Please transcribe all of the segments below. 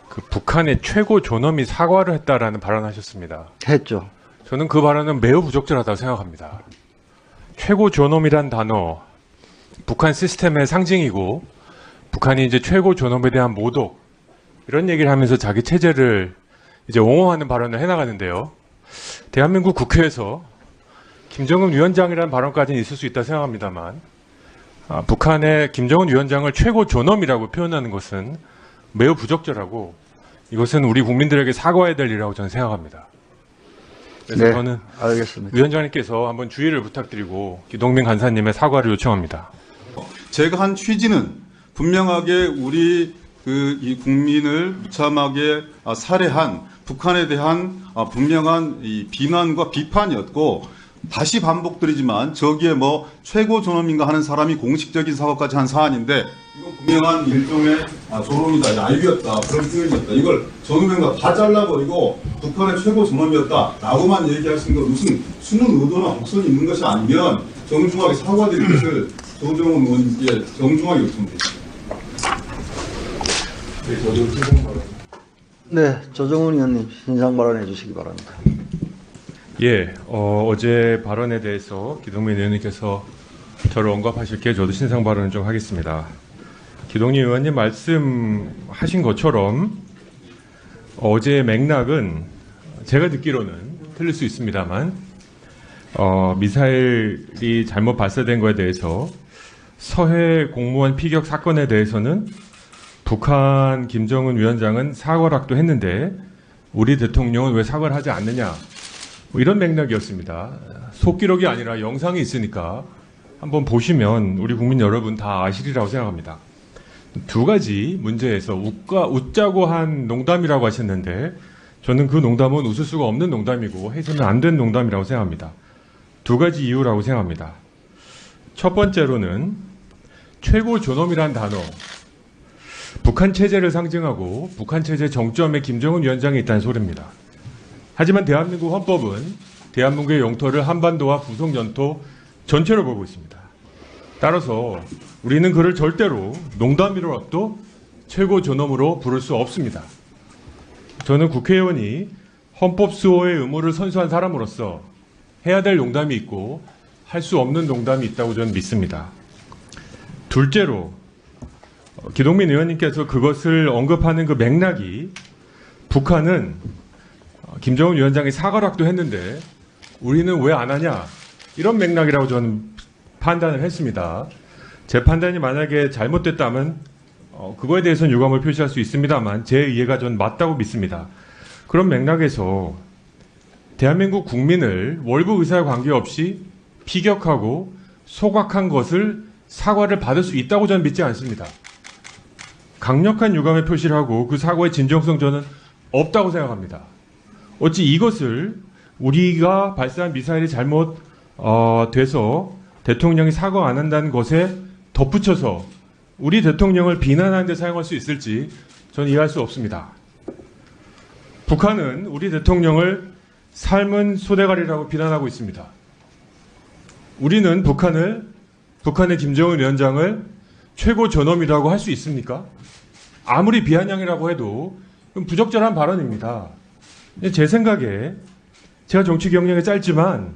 그 북한의 최고 존엄이 사과를 했다라는 발언하셨습니다. 했죠. 저는 그 발언은 매우 부적절하다고 생각합니다. 최고 존엄이란 단어, 북한 시스템의 상징이고 북한이 이제 최고 존엄에 대한 모독 이런 얘기를 하면서 자기 체제를 이제 옹호하는 발언을 해나가는데요. 대한민국 국회에서 김정은 위원장이라는 발언까지는 있을 수 있다 생각합니다만 북한의 김정은 위원장을 최고 존엄이라고 표현하는 것은 매우 부적절하고 이것은 우리 국민들에게 사과해야 될 일이라고 저는 생각합니다. 그래서 네, 저는 알겠습니다. 위원장님께서 한번 주의를 부탁드리고 기동민 간사님의 사과를 요청합니다. 제가 한 취지는 분명하게 우리 이 국민을 무참하게 살해한 북한에 대한 분명한 이 비난과 비판이었고, 다시 반복드리지만 저기에 뭐 최고 존엄인가 하는 사람이 공식적인 사과까지 한 사안인데 이건 분명한 일종의 조롱이다, 야유였다, 그런 표현이었다. 이걸 전후면과 다 잘라버리고 북한의 최고 존엄이었다라고만 얘기할 수 있는 건 무슨 숨은 의도나 곡선이 있는 것이 아니면 정중하게 사과드릴 것을 조정훈 의원님께 정중하게 요청드립니다. 네, 조정훈 의원님 신상 발언해 주시기 바랍니다. 예, 어제 발언에 대해서 기동민 의원님께서 저를 언급하실게 저도 신상 발언을 좀 하겠습니다. 기동민 의원님 말씀하신 것처럼 어제의 맥락은 제가 듣기로는 틀릴 수 있습니다만 미사일이 잘못 발사된 거에 대해서 서해 공무원 피격 사건에 대해서는 북한 김정은 위원장은 사과락도 했는데 우리 대통령은 왜 사과를 하지 않느냐, 뭐 이런 맥락이었습니다. 속기록이 아니라 영상이 있으니까 한번 보시면 우리 국민 여러분 다 아시리라고 생각합니다. 두 가지 문제에서 웃자고 한 농담이라고 하셨는데 저는 그 농담은 웃을 수가 없는 농담이고 해서는 안 된 농담이라고 생각합니다. 두 가지 이유라고 생각합니다. 첫 번째로는 최고 존엄이란 단어, 북한 체제를 상징하고 북한 체제 정점에 김정은 위원장이 있다는 소리입니다. 하지만 대한민국 헌법은 대한민국의 영토를 한반도와 부속 연토 전체로 보고 있습니다. 따라서 우리는 그를 절대로 농담으로라도 최고 존엄으로 부를 수 없습니다. 저는 국회의원이 헌법 수호의 의무를 선수한 사람으로서 해야 될 농담이 있고 할 수 없는 농담이 있다고 저는 믿습니다. 둘째로 기동민 의원님께서 그것을 언급하는 그 맥락이 북한은 김정은 위원장이 사과락도 했는데 우리는 왜 안 하냐, 이런 맥락이라고 저는 판단을 했습니다. 제 판단이 만약에 잘못됐다면 그거에 대해서는 유감을 표시할 수 있습니다만 제 이해가 전 맞다고 믿습니다. 그런 맥락에서 대한민국 국민을 월북 의사에 관계없이 피격하고 소각한 것을 사과를 받을 수 있다고 저는 믿지 않습니다. 강력한 유감의 표시를 하고 그 사과의 진정성 저는 없다고 생각합니다. 어찌 이것을 우리가 발사한 미사일이 잘못 돼서 대통령이 사과 안 한다는 것에 덧붙여서 우리 대통령을 비난하는 데 사용할 수 있을지 저는 이해할 수 없습니다. 북한은 우리 대통령을 삶은 소대가리라고 비난하고 있습니다. 우리는 북한의 김정은 위원장을 최고 존엄이라고 할 수 있습니까? 아무리 비아냥이라고 해도 부적절한 발언입니다. 제 생각에 제가 정치 경력이 짧지만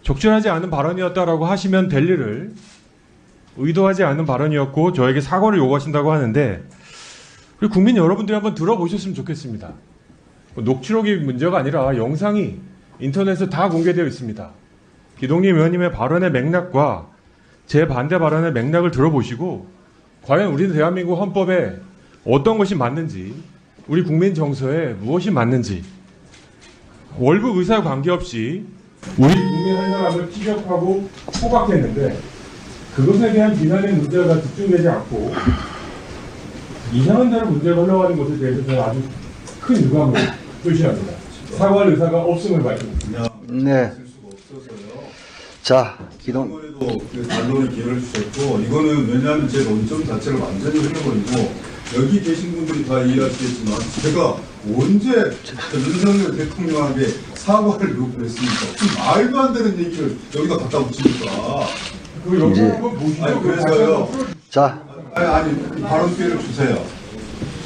적절하지 않은 발언이었다라고 하시면 될 일을 의도하지 않은 발언이었고 저에게 사과를 요구하신다고 하는데 우리 국민 여러분들이 한번 들어보셨으면 좋겠습니다. 녹취록이 문제가 아니라 영상이 인터넷에 다 공개되어 있습니다. 기동민 의원님의 발언의 맥락과 제 반대 발언의 맥락을 들어보시고 과연 우리 대한민국 헌법에 어떤 것이 맞는지, 우리 국민 정서에 무엇이 맞는지, 월북 의사에 관계없이 우리 국민 한 사람을 피격하고 포박했는데 그것에 대한 비난의 문제가 집중되지 않고 이상한 대로 문제가 흘러가는 것에 대해서 저는 아주 큰 유감을 표시합니다. 사과할 의사가 없음을 밝힙니다. 네. 자, 이번에도 그 반론의 기회를 주셨고, 이거는 왜냐하면 제 논점 자체를 완전히 흘려버리고 여기 계신 분들이 다 이해하시겠지만 제가 언제 윤석열 대통령에게 사과를 요구했습니까? 그 말도 안 되는 얘기를 여기다 갖다 붙이니까. 그 영상 한번 보시죠. 아니, 그래서요. 자, 아니 발언 기회를 주세요.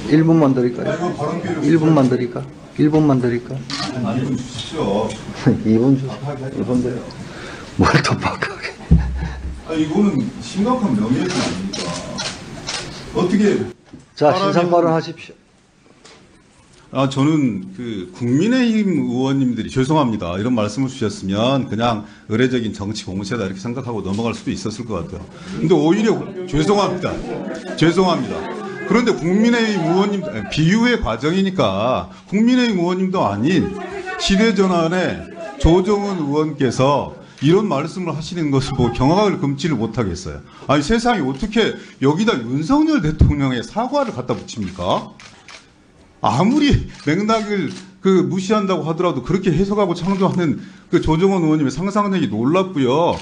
1분만 드릴까요? 이거 발언 기회를 1분만 드릴까? 1분만 드릴까? 아니 좀 주십시오. 2분 주세요. 2분 드려. 뭘 더 바꾸게. 아 이거는 심각한 명예훼손 아닙니까? 어떻게 자, 사람이- 신상 발언하십시오. 저는 그 국민의힘 의원님들이 죄송합니다. 이런 말씀을 주셨으면 그냥 의례적인 정치 공세다 이렇게 생각하고 넘어갈 수도 있었을 것 같아요. 근데 오히려 죄송합니다. 그런데 국민의힘 의원님 비유의 과정이니까 국민의힘 의원님도 아닌 시대전환의 조정은 의원께서 이런 말씀을 하시는 것을 보고 경악을 금치를 못하겠어요. 아니 세상에 어떻게 여기다 윤석열 대통령의 사과를 갖다 붙입니까? 아무리 맥락을 무시한다고 하더라도 그렇게 해석하고 창조하는 그 조정원 의원님의 상상력이 놀랍고요.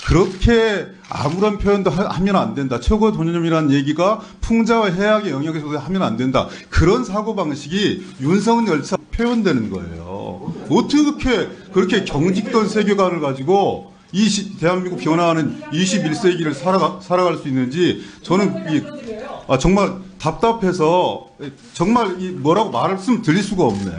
그렇게 아무런 표현도 하면 안 된다. 최고 돈념이라는 얘기가 풍자와 해악의 영역에서도 하면 안 된다. 그런 사고방식이 윤석열차 표현되는 거예요. 어떻게 그렇게 경직된 세계관을 가지고 대한민국 변화하는 21세기를 살아갈 수 있는지 저는 정말 답답해서 정말 뭐라고 말씀드릴 수가 없네.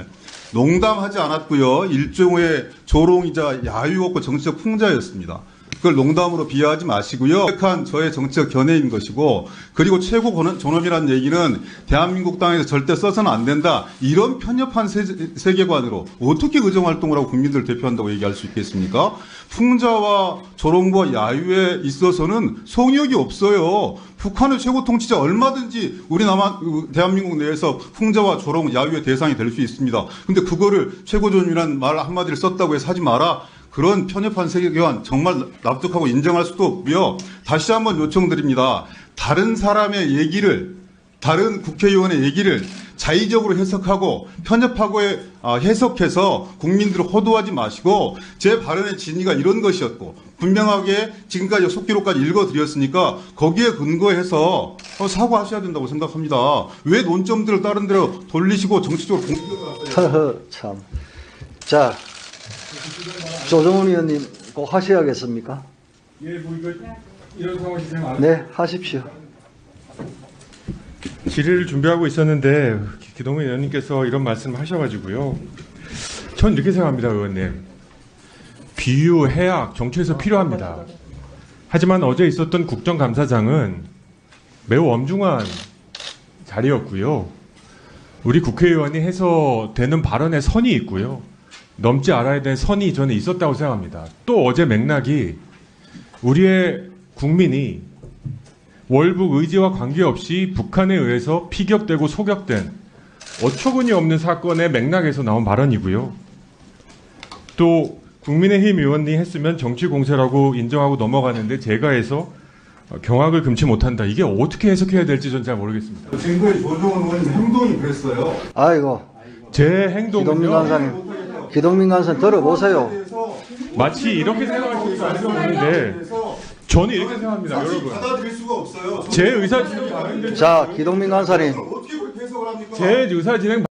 농담하지 않았고요. 일종의 조롱이자 야유 없고 정치적 풍자였습니다. 그걸 농담으로 비하하지 마시고요. 한 저의 정치적 견해인 것이고, 그리고 최고 존엄이라는 얘기는 대한민국 땅에서 절대 써서는 안 된다. 이런 편협한 세계관으로 어떻게 의정활동을 하고 국민들을 대표한다고 얘기할 수 있겠습니까? 풍자와 조롱과 야유에 있어서는 성역이 없어요. 북한의 최고 통치자 얼마든지 우리 대한민국 내에서 풍자와 조롱, 야유의 대상이 될 수 있습니다. 근데 그거를 최고존이라는 말 한마디를 썼다고 해서 하지 마라. 그런 편협한 세계관 정말 납득하고 인정할 수도 없고요. 다시 한번 요청드립니다. 다른 사람의 얘기를, 다른 국회의원의 얘기를 자의적으로 해석하고 편협하고 해석해서 국민들을 호도하지 마시고 제 발언의 진위가 이런 것이었고 분명하게 지금까지 속기록까지 읽어드렸으니까 거기에 근거해서 사과하셔야 된다고 생각합니다. 왜 논점들을 다른 데로 돌리시고 정치적으로 공격을 참. 자, 조정훈 의원님 꼭 하셔야겠습니까? 예, 이런 상황이 진행 네, 하십시오. 질의를 준비하고 있었는데 기동민 의원님께서 이런 말씀을 하셔가지고요. 전 이렇게 생각합니다, 의원님. 비유, 해악, 정치에서 필요합니다. 하지만 어제 있었던 국정감사장은 매우 엄중한 자리였고요. 우리 국회의원이 해서 되는 발언에 선이 있고요. 넘지 않아야 될 선이 저는 있었다고 생각합니다. 또 어제 맥락이 우리의 국민이 월북 의지와 관계없이 북한에 의해서 피격되고 소격된 어처구니 없는 사건의 맥락에서 나온 발언이고요. 또 국민의힘 의원이 했으면 정치 공세라고 인정하고 넘어가는데 제가 해서 경악을 금치 못한다. 이게 어떻게 해석해야 될지 전 잘 모르겠습니다. 증거에 조정원 의원님 행동이 그랬어요. 아이고, 제 기동민 행동은요. 간사님, 기동민 간사님 들어보세요. 마치 이렇게 생각할 수 아니면 모르는데 저는 이렇게 생각합니다, 여러분. 받아들일 수가 없어요. 제 의사 진행이 다른데 자, 기동민 간사님. 어떻게 그렇게 해석을 합니까? 제 의사 진행